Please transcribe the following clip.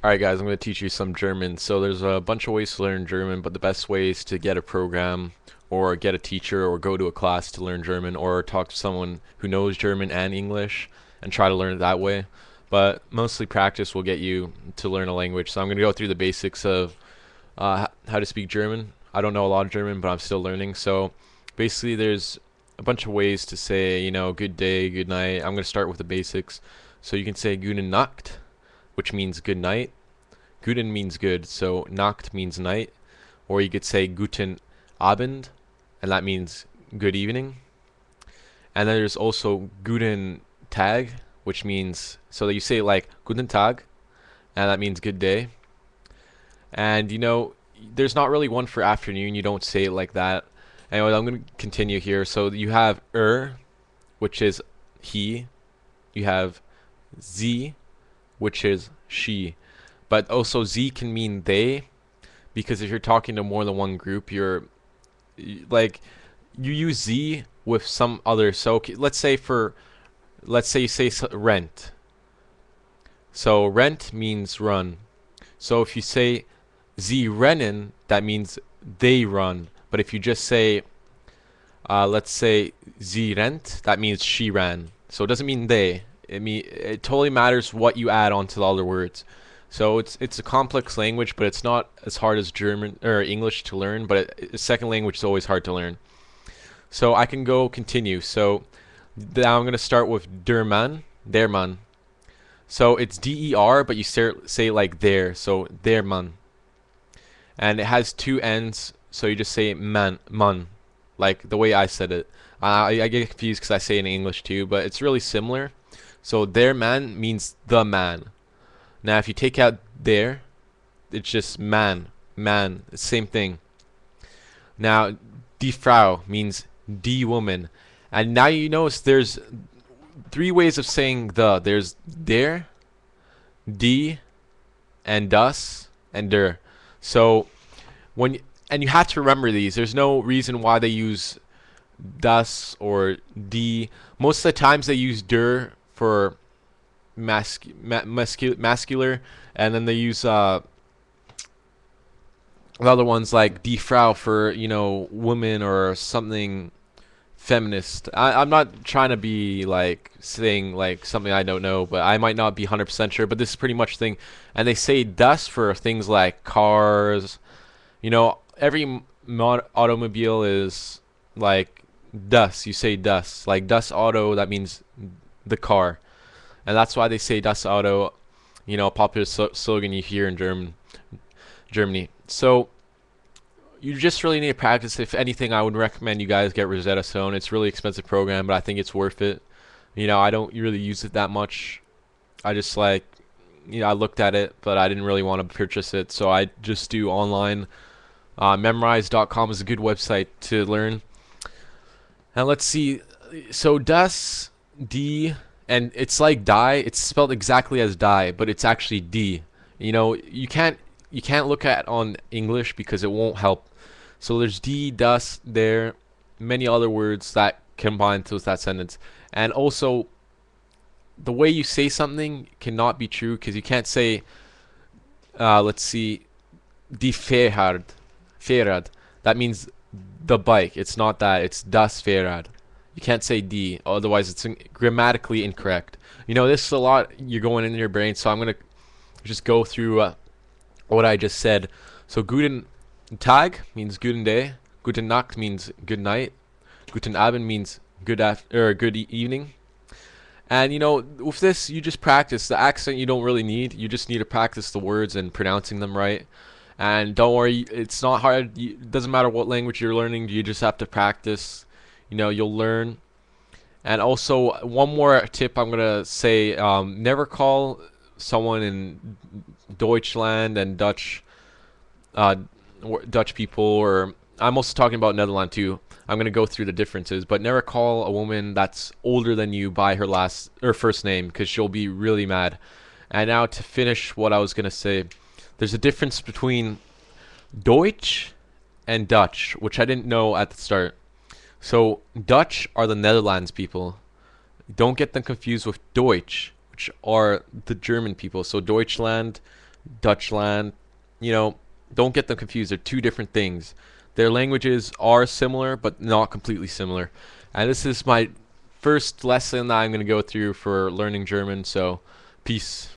Alright guys, I'm going to teach you some German. So there's a bunch of ways to learn German, but the best way is to get a program or get a teacher or go to a class to learn German or talk to someone who knows German and English and try to learn it that way. But mostly practice will get you to learn a language. So I'm going to go through the basics of how to speak German. I don't know a lot of German, but I'm still learning. So basically there's a bunch of ways to say, good day, good night. I'm going to start with the basics. So you can say Gute Nacht, which means good night. Guten means good, so Nacht means night. Or you could say Guten Abend, and that means good evening. And then there's also Guten Tag, which means, so that you say like Guten Tag, and that means good day. And there's not really one for afternoon, you don't say it like that. Anyway, I'm going to continue here. So you have which is he. You have sie, which is she. But also Z can mean they, because if you're talking to more than one group, like you use Z with some other. So let's say you say rent. So rent means run. So if you say Sie rennen, that means they run. But if you just say let's say Sie rennt, that means she ran. So it doesn't mean they. It totally matters what you add onto the other words. So it's a complex language, but it's not as hard as German or English to learn. But a second language is always hard to learn. So I can go continue. So now I'm going to start with der Mann. So it's der, but you say it like there. So der Mann, and it has two ends. So you just say man, like the way I said it. I get confused because I say it in English too, but it's really similar. So der Mann means the man. Now, if you take out there, it's just man, same thing. Now, die Frau means die woman. And now you notice there's three ways of saying the. There's der, die, and das, and der. So, and you have to remember these. There's no reason why they use das or die. Most of the times they use der for masculine, and then they use the other ones like die Frau for woman or something feminist. I'm not trying to be like saying like something I don't know, but I might not be 100% sure, but this is pretty much thing. And they say das for things like cars. Every automobile is like das. You say das, like das Auto, that means the car. And that's why they say Das Auto, a popular slogan you hear in Germany. So you just really need to practice. If anything, I would recommend you guys get Rosetta Stone. It's a really expensive program, but I think it's worth it. I don't really use it that much. I just like, I looked at it, but I didn't really want to purchase it, so I just do online. Memrise.com is a good website to learn. And let's see. So Das, die, and it's like die. It's spelled exactly as die, but it's actually D. You can't look at on English because it won't help. So there's D, das, there, many other words that combine to that sentence. And also, the way you say something cannot be true because you can't say, let's see, die Fahrrad. That means the bike. It's not that. It's das Fahrrad. You can't say D, otherwise it's grammatically incorrect. This is a lot you're going in your brain, so I'm going to just go through what I just said. So Guten Tag means guten day. Guten Nacht means good night. Guten Abend means good evening. And with this, you just practice. The accent you don't really need. You just need to practice the words and pronouncing them right. And don't worry, it's not hard. It doesn't matter what language you're learning. You just have to practice. You'll learn. And also, one more tip I'm gonna say: never call someone in Deutschland and Dutch people, or I'm also talking about Netherlands too. I'm gonna go through the differences, but never call a woman that's older than you by her first name, because she'll be really mad. And now to finish what I was gonna say, there's a difference between Deutsch and Dutch, which I didn't know at the start. So Dutch are the Netherlands people. Don't get them confused with Deutsch, which are the German people. So Deutschland, Dutchland. You know, don't get them confused. They're two different things. Their languages are similar, but not completely similar. And this is my first lesson that I'm going to go through for learning German. So, peace.